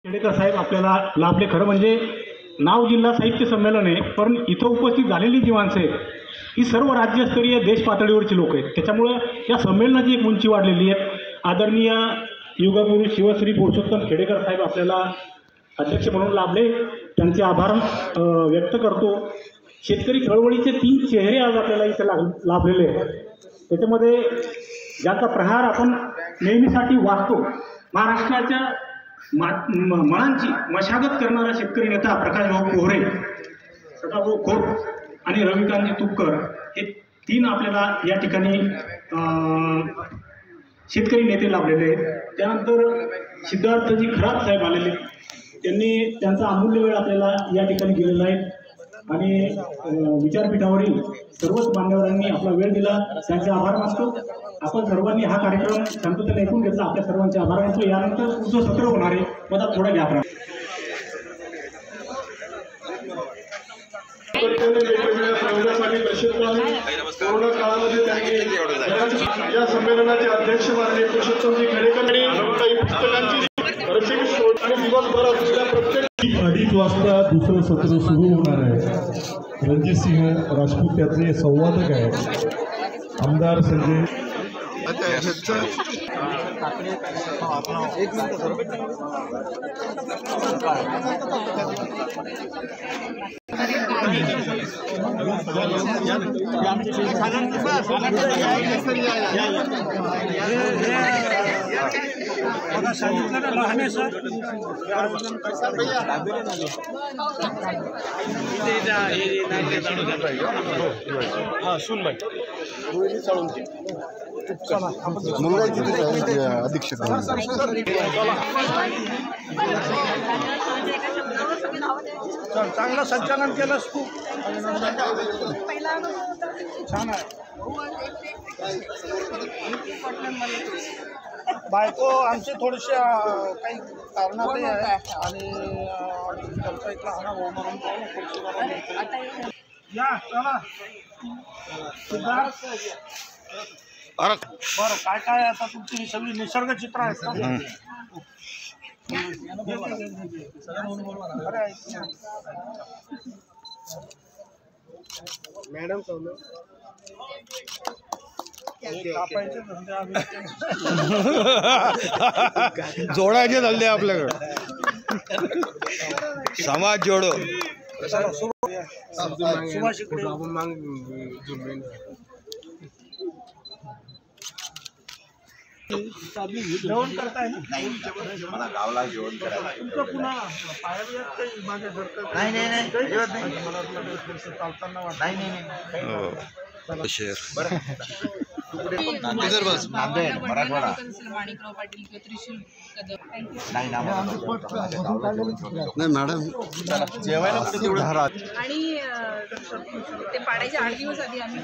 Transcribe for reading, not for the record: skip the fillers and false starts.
खेडेकर साहेब आपल्याला लाभले. खरं म्हणजे नाव जिल्हा साहित्य संमेलन आहे, पण इथं उपस्थित झालेली जी माणसं आहेत ही सर्व राज्यस्तरीय देश पातळीवरची लोक आहेत. त्याच्यामुळं या संमेलनाची एक उंची वाढलेली आहे. आदरणीय योगगुरू शिवश्री पुरुषोत्तम खेडेकर साहेब आपल्याला अध्यक्ष म्हणून लाभले, त्यांचे आभार व्यक्त करतो. शेतकरी चळवळीचे 3 चेहरे आज आपल्याला इथे लाभलेले आहेत. त्याच्यामध्ये ज्यांचा प्रहार आपण नेहमीसाठी वाचतो, महाराष्ट्राच्या मनांची मशागत करणारा शेतकरी नेता प्रकाशभाऊ कोहरे, सदाभाऊ खोत आणि रविकांत तुपकर हे 3 आपल्याला या ठिकाणी शेतकरी नेते लाभलेले आहेत. त्यानंतर सिद्धार्थजी खरात साहेब आलेले, त्यांनी त्यांचा अमूल्य वेळ आपल्याला या ठिकाणी दिलेला आहे आणि विचारपीठावरील सर्वच मान्यवरांनी आपला वेळ दिला, त्यांचे आभार मानतो. आपण सर्वांनी हा कार्यक्रम शांततेने ऐकून घेतला, आपल्या सर्वांचे आभार मानतो. यानंतर पुढचं सत्र होणार आहे, मला थोडा गॅप राहा. कोरोना काळामध्ये त्यांनी या संमेलनाचे अध्यक्ष माननीय पुरुषोत्तमजी खेडेकर आणि पुस्तकांची आणि दिवसभरात प्रत्येक 2:30 वाजता दुसरं सत्र सुरू होणार आहे. रणजितसिंह राजपूत त्यातले संवादक आहेत. आमदार संजय अधीक्षक चांगलं संचालन केलंस तू, छान आहे. बायको आमची थोडीशी काही कारणातही आहे आणि त्यांचा इथला हा हो म्हणून या चला बरं. काय काय आता तुमची ही सगळी निसर्ग चित्र आहेत का? मॅडम जोडायचे धंदे आपल्याकडे. समाज जोडो. जेवण करताय ना गावला जेवण करायला पुन्हा पाया काही माझ्यासारखं चालताना मराठवाडा नाही मॅडम जेवायला आणि ते पाडायच्या 8 दिवस आधी आम्ही